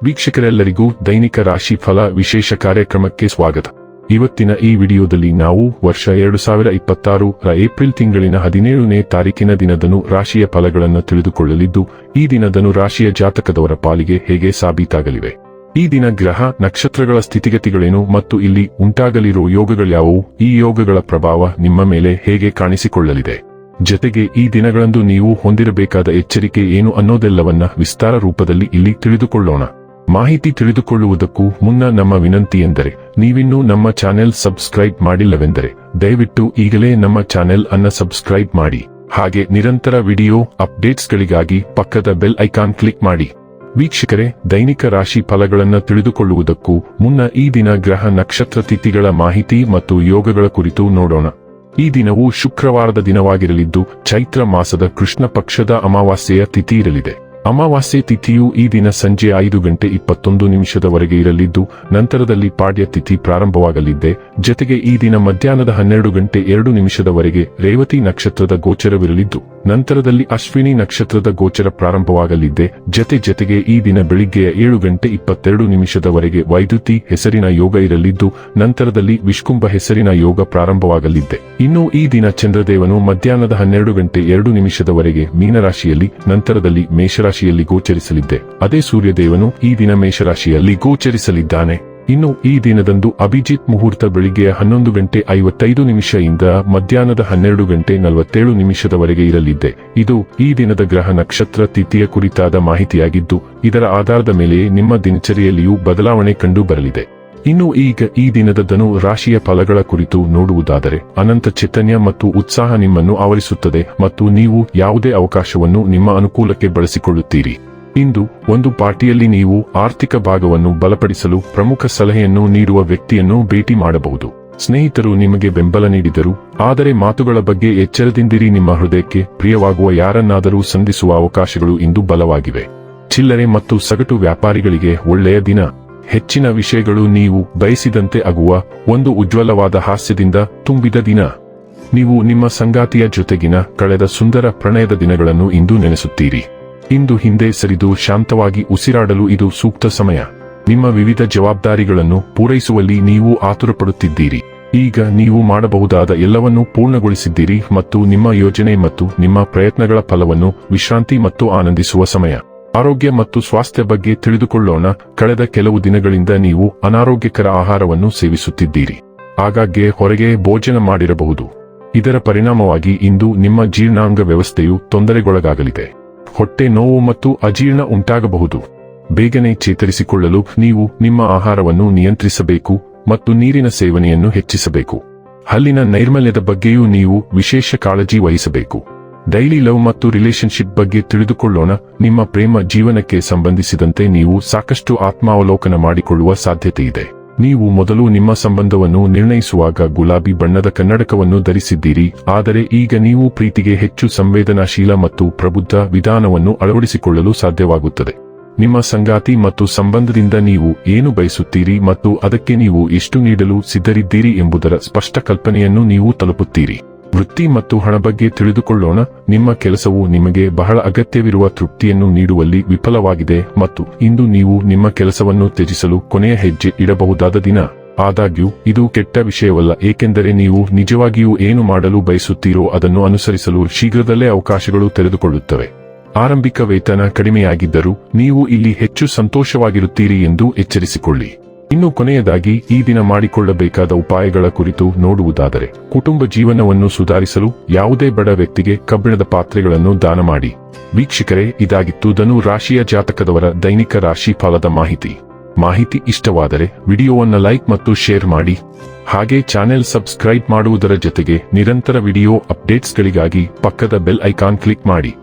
ವೀಕ್ಷಕರೆಲ್ಲರಿಗೂ ದೈನಿಕ ರಾಶಿ ಫಲ ವಿಶೇಷ ಕಾರ್ಯಕ್ರಮಕ್ಕೆ ಸ್ವಾಗತ. ಇವತ್ತಿನ ಈ ವಿಡಿಯೋದಲ್ಲಿ ನಾವು ವರ್ಷ 2026 ರ ಏಪ್ರಿಲ್ ತಿಂಗಳಿನ 17ನೇ ತಾರೀಕಿನ ದಿನದನು ರಾಶಿಯ ಫಲಗಳನ್ನು ತಿಳಿದುಕೊಳ್ಳಲಿದ್ದು, ಈ ದಿನದನು ರಾಶಿಯ ಜಾತಕದವರ ಪಾಲಿಗೆ ಹೇಗೆ ಸಾಬೀತಾಗಲಿವೆ, ಈ ದಿನ ಗ್ರಹ ನಕ್ಷತ್ರಗಳ ಸ್ಥಿತಿಗತಿಗಳೇನು ಮತ್ತು ಇಲ್ಲಿ ಉಂಟಾಗಲಿರುವ ಯೋಗಗಳ್ಯಾವುವು, ಈ ಯೋಗಗಳ ಪ್ರಭಾವ ನಿಮ್ಮ ಮೇಲೆ ಹೇಗೆ ಕಾಣಿಸಿಕೊಳ್ಳಲಿದೆ, ಜತೆಗೆ ಈ ದಿನಗಳಂದು ನೀವು ಹೊಂದಿರಬೇಕಾದ ಎಚ್ಚರಿಕೆ ಏನು ಅನ್ನೋದೆಲ್ಲವನ್ನ ವಿಸ್ತಾರ ರೂಪದಲ್ಲಿ ಇಲ್ಲಿ ತಿಳಿದುಕೊಳ್ಳೋಣ. ಮಾಹಿತಿ ತಿಳಿದುಕೊಳ್ಳುವುದಕ್ಕೂ ಮುನ್ನ ನಮ್ಮ ವಿನಂತಿ ಎಂದರೆ, ನೀವಿನ್ನೂ ನಮ್ಮ ಚಾನೆಲ್ ಸಬ್ಸ್ಕ್ರೈಬ್ ಮಾಡಿಲ್ಲವೆಂದರೆ ದಯವಿಟ್ಟು ಈಗಲೇ ನಮ್ಮ ಚಾನೆಲ್ ಅನ್ನು ಸಬ್ಸ್ಕ್ರೈಬ್ ಮಾಡಿ. ಹಾಗೆ ನಿರಂತರ ವಿಡಿಯೋ ಅಪ್ಡೇಟ್ಸ್ಗಳಿಗಾಗಿ ಪಕ್ಕದ ಬೆಲ್ ಐಕಾನ್ ಕ್ಲಿಕ್ ಮಾಡಿ. ವೀಕ್ಷಕರೇ, ದೈನಿಕ ರಾಶಿ ಫಲಗಳನ್ನು ತಿಳಿದುಕೊಳ್ಳುವುದಕ್ಕೂ ಮುನ್ನ ಈ ದಿನ ಗ್ರಹ ನಕ್ಷತ್ರ ತಿಥಿಗಳ ಮಾಹಿತಿ ಮತ್ತು ಯೋಗಗಳ ಕುರಿತು ನೋಡೋಣ. ಈ ದಿನವು ಶುಕ್ರವಾರದ ದಿನವಾಗಿರಲಿದ್ದು, ಚೈತ್ರ ಮಾಸದ ಕೃಷ್ಣ ಪಕ್ಷದ ಅಮಾವಾಸ್ಯೆಯ ತಿಥಿ ಇರಲಿದೆ. ಅಮಾವಾಸ್ಯೆ ತಿಥಿಯು ಈ ದಿನ ಸಂಜೆ 5:21 ಇರಲಿದ್ದು, ನಂತರದಲ್ಲಿ ಪಾಡ್ಯ ತಿಥಿ ಪ್ರಾರಂಭವಾಗಲಿದೆ. ಜತೆಗೆ ಈ ದಿನ ಮಧ್ಯಾಹ್ನದ 12:02 ರೇವತಿ ನಕ್ಷತ್ರದ ಗೋಚರವಿರಲಿದ್ದು, ನಂತರದಲ್ಲಿ ಅಶ್ವಿನಿ ನಕ್ಷತ್ರದ ಗೋಚರ ಪ್ರಾರಂಭವಾಗಲಿದೆ. ಜತೆಗೆ ಈ ದಿನ ಬೆಳಿಗ್ಗೆಯ 7:22 ವೈದ್ಯುತಿ ಹೆಸರಿನ ಯೋಗ ಇರಲಿದ್ದು, ನಂತರದಲ್ಲಿ ವಿಷ್ಕುಂಭ ಹೆಸರಿನ ಯೋಗ ಪ್ರಾರಂಭವಾಗಲಿದೆ. ಇನ್ನು ಈ ದಿನ ಚಂದ್ರದೇವನು ಮಧ್ಯಾಹ್ನದ 12:02 ಮೀನರಾಶಿಯಲ್ಲಿ, ನಂತರದಲ್ಲಿ ಮೇಷರಾಶಿಯಲ್ಲಿ ಗೋಚರಿಸಲಿದೆ. ಅದೇ ಸೂರ್ಯದೇವನು ಈ ದಿನ ಮೇಷರಾಶಿಯಲ್ಲಿ ಗೋಚರಿಸಲಿದ್ದಾನೆ. ಇನ್ನು ಈ ದಿನದಂದು ಅಭಿಜಿತ್ ಮುಹೂರ್ತ ಬೆಳಿಗ್ಗೆಯ 11:55 ಇಂದ ಮಧ್ಯಾಹ್ನದ 12:47 ಇರಲಿದೆ. ಇದು ಈ ದಿನದ ಗ್ರಹ ನಕ್ಷತ್ರ ತಿಥಿಯ ಕುರಿತಾದ ಮಾಹಿತಿಯಾಗಿದ್ದು, ಇದರ ಆಧಾರದ ಮೇಲೆಯೇ ನಿಮ್ಮ ದಿನಚರಿಯಲ್ಲಿಯೂ ಬದಲಾವಣೆ ಕಂಡು ಬರಲಿದೆ. ಇನ್ನು ಈಗ ಈ ದಿನದ ಧನು ರಾಶಿಯ ಫಲಗಳ ಕುರಿತು ನೋಡುವುದಾದರೆ, ಅನಂತ ಚೈತನ್ಯ ಮತ್ತು ಉತ್ಸಾಹ ನಿಮ್ಮನ್ನು ಆವರಿಸುತ್ತದೆ ಮತ್ತು ನೀವು ಯಾವುದೇ ಅವಕಾಶವನ್ನು ನಿಮ್ಮ ಅನುಕೂಲಕ್ಕೆ ಬಳಸಿಕೊಳ್ಳುತ್ತೀರಿ. ಇಂದು ಒಂದು ಪಾರ್ಟಿಯಲ್ಲಿ ನೀವು ಆರ್ಥಿಕ ಭಾಗವನ್ನು ಬಲಪಡಿಸಲು ಪ್ರಮುಖ ಸಲಹೆಯನ್ನು ನೀಡುವ ವ್ಯಕ್ತಿಯನ್ನು ಭೇಟಿ ಮಾಡಬಹುದು. ಸ್ನೇಹಿತರು ನಿಮಗೆ ಬೆಂಬಲ ನೀಡಿದರು, ಆದರೆ ಮಾತುಗಳ ಬಗ್ಗೆ ಎಚ್ಚರದಿಂದಿರಿ. ನಿಮ್ಮ ಹೃದಯಕ್ಕೆ ಪ್ರಿಯವಾಗುವ ಯಾರನ್ನಾದರೂ ಸಂಧಿಸುವ ಅವಕಾಶಗಳು ಇಂದು ಬಲವಾಗಿವೆ. ಚಿಲ್ಲರೆ ಮತ್ತು ಸಗಟು ವ್ಯಾಪಾರಿಗಳಿಗೆ ಒಳ್ಳೆಯ ದಿನ. ಹೆಚ್ಚಿನ ವಿಷಯಗಳು ನೀವು ಬಯಸಿದಂತೆ ಆಗುವ ಒಂದು ಉಜ್ವಲವಾದ ಹಾಸ್ಯದಿಂದ ತುಂಬಿದ ದಿನ. ನೀವು ನಿಮ್ಮ ಸಂಗಾತಿಯ ಜೊತೆಗಿನ ಕಳೆದ ಸುಂದರ ಪ್ರಣಯದ ದಿನಗಳನ್ನು ಇಂದು ನೆನೆಸುತ್ತೀರಿ. ಇಂದು ಹಿಂದೆ ಸರಿದು ಶಾಂತವಾಗಿ ಉಸಿರಾಡಲು ಇದು ಸೂಕ್ತ ಸಮಯ. ನಿಮ್ಮ ವಿವಿಧ ಜವಾಬ್ದಾರಿಗಳನ್ನು ಪೂರೈಸುವಲ್ಲಿ ನೀವು ಆತುರಪಡುತ್ತಿದ್ದೀರಿ. ಈಗ ನೀವು ಮಾಡಬಹುದಾದ ಎಲ್ಲವನ್ನೂ ಪೂರ್ಣಗೊಳಿಸಿದ್ದೀರಿ ಮತ್ತು ನಿಮ್ಮ ಯೋಜನೆ ಮತ್ತು ನಿಮ್ಮ ಪ್ರಯತ್ನಗಳ ಫಲವನ್ನು ವಿಶ್ರಾಂತಿ ಮತ್ತು ಆನಂದಿಸುವ ಸಮಯ. ಆರೋಗ್ಯ ಮತ್ತು ಸ್ವಾಸ್ಥ್ಯ ಬಗ್ಗೆ ತಿಳಿದುಕೊಳ್ಳೋಣ. ಕಳೆದ ಕೆಲವು ದಿನಗಳಿಂದ ನೀವು ಅನಾರೋಗ್ಯಕರ ಆಹಾರವನ್ನು ಸೇವಿಸುತ್ತಿದ್ದೀರಿ. ಆಗಾಗ್ಗೆ ಹೊರಗೆ ಭೋಜನ ಮಾಡಿರಬಹುದು. ಇದರ ಪರಿಣಾಮವಾಗಿ ಇಂದು ನಿಮ್ಮ ಜೀರ್ಣಾಂಗ ವ್ಯವಸ್ಥೆಯು ತೊಂದರೆಗೊಳಗಾಗಲಿದೆ. ಹೊಟ್ಟೆ ನೋವು ಮತ್ತು ಅಜೀರ್ಣ ಉಂಟಾಗಬಹುದು. ಬೇಗನೆ ಚೇತರಿಸಿಕೊಳ್ಳಲು ನೀವು ನಿಮ್ಮ ಆಹಾರವನ್ನು ನಿಯಂತ್ರಿಸಬೇಕು ಮತ್ತು ನೀರಿನ ಸೇವನೆಯನ್ನು ಹೆಚ್ಚಿಸಬೇಕು. ಹಲ್ಲಿನ ನೈರ್ಮಲ್ಯದ ಬಗ್ಗೆಯೂ ನೀವು ವಿಶೇಷ ಕಾಳಜಿ ವಹಿಸಬೇಕು. ಡೈಲಿ ಲವ್ ಮತ್ತು ರಿಲೇಶನ್ಶಿಪ್ ಬಗ್ಗೆ ತಿಳಿದುಕೊಳ್ಳೋಣ. ನಿಮ್ಮ ಪ್ರೇಮ ಜೀವನಕ್ಕೆ ಸಂಬಂಧಿಸಿದಂತೆ ನೀವು ಸಾಕಷ್ಟು ಆತ್ಮಾವಲೋಕನ ಮಾಡಿಕೊಳ್ಳುವ ಸಾಧ್ಯತೆಯಿದೆ. ನೀವು ಮೊದಲು ನಿಮ್ಮ ಸಂಬಂಧವನ್ನು ನಿರ್ಣಯಿಸುವಾಗ ಗುಲಾಬಿ ಬಣ್ಣದ ಕನ್ನಡಕವನ್ನು ಧರಿಸಿದ್ದೀರಿ, ಆದರೆ ಈಗ ನೀವು ಪ್ರೀತಿಗೆ ಹೆಚ್ಚು ಸಂವೇದನಾಶೀಲ ಮತ್ತು ಪ್ರಬುದ್ಧ ವಿಧಾನವನ್ನು ಅಳವಡಿಸಿಕೊಳ್ಳಲು ಸಾಧ್ಯವಾಗುತ್ತದೆ. ನಿಮ್ಮ ಸಂಗಾತಿ ಮತ್ತು ಸಂಬಂಧದಿಂದ ನೀವು ಏನು ಬಯಸುತ್ತೀರಿ ಮತ್ತು ಅದಕ್ಕೆ ನೀವು ಎಷ್ಟು ನೀಡಲು ಸಿದ್ಧರಿದ್ದೀರಿ ಎಂಬುದರ ಸ್ಪಷ್ಟ ಕಲ್ಪನೆಯನ್ನು ನೀವು ತಲುಪುತ್ತೀರಿ. ವೃತ್ತಿ ಮತ್ತು ಹಣ ಬಗ್ಗೆ ತಿಳಿದುಕೊಳ್ಳೋಣ. ನಿಮ್ಮ ಕೆಲಸವು ನಿಮಗೆ ಬಹಳ ಅಗತ್ಯವಿರುವ ತೃಪ್ತಿಯನ್ನು ನೀಡುವಲ್ಲಿ ವಿಫಲವಾಗಿದೆ ಮತ್ತು ಇಂದು ನೀವು ನಿಮ್ಮ ಕೆಲಸವನ್ನು ತ್ಯಜಿಸಲು ಕೊನೆಯ ಹೆಜ್ಜೆ ಇಡಬಹುದಾದ ದಿನ. ಆದಾಗ್ಯೂ ಇದು ಕೆಟ್ಟ ವಿಷಯವಲ್ಲ, ಏಕೆಂದರೆ ನೀವು ನಿಜವಾಗಿಯೂ ಏನು ಮಾಡಲು ಬಯಸುತ್ತೀರೋ ಅದನ್ನು ಅನುಸರಿಸಲು ಶೀಘ್ರದಲ್ಲೇ ಅವಕಾಶಗಳು ತೆರೆದುಕೊಳ್ಳುತ್ತವೆ. ಆರಂಭಿಕ ವೇತನ ಕಡಿಮೆಯಾಗಿದ್ದರೂ ನೀವು ಇಲ್ಲಿ ಹೆಚ್ಚು ಸಂತೋಷವಾಗಿರುತ್ತೀರಿ ಎಂದು ಎಚ್ಚರಿಸಿಕೊಳ್ಳಿ. ಇನ್ನು ಕೊನೆಯದಾಗಿ ಈ ದಿನ ಮಾಡಿಕೊಳ್ಳಬೇಕಾದ ಉಪಾಯಗಳ ಕುರಿತು ನೋಡುವುದಾದರೆ, ಕುಟುಂಬ ಜೀವನವನ್ನು ಸುಧಾರಿಸಲು ಯಾವುದೇ ಬಡ ವ್ಯಕ್ತಿಗೆ ಕಬ್ಬಿಣದ ಪಾತ್ರೆಗಳನ್ನು ದಾನ ಮಾಡಿ. ವೀಕ್ಷಕರೇ, ಇದಾಗಿತ್ತು ಧನು ರಾಶಿಯ ಜಾತಕದವರ ದೈನಿಕ ರಾಶಿ ಫಲದ ಮಾಹಿತಿ ಇಷ್ಟವಾದರೆ ವಿಡಿಯೋವನ್ನು ಲೈಕ್ ಮತ್ತು ಶೇರ್ ಮಾಡಿ. ಹಾಗೆ ಚಾನೆಲ್ ಸಬ್ಸ್ಕ್ರೈಬ್ ಮಾಡುವುದರ ಜೊತೆಗೆ ನಿರಂತರ ವಿಡಿಯೋ ಅಪ್ಡೇಟ್ಸ್ಗಳಿಗಾಗಿ ಪಕ್ಕದ ಬೆಲ್ ಐಕಾನ್ ಕ್ಲಿಕ್ ಮಾಡಿ.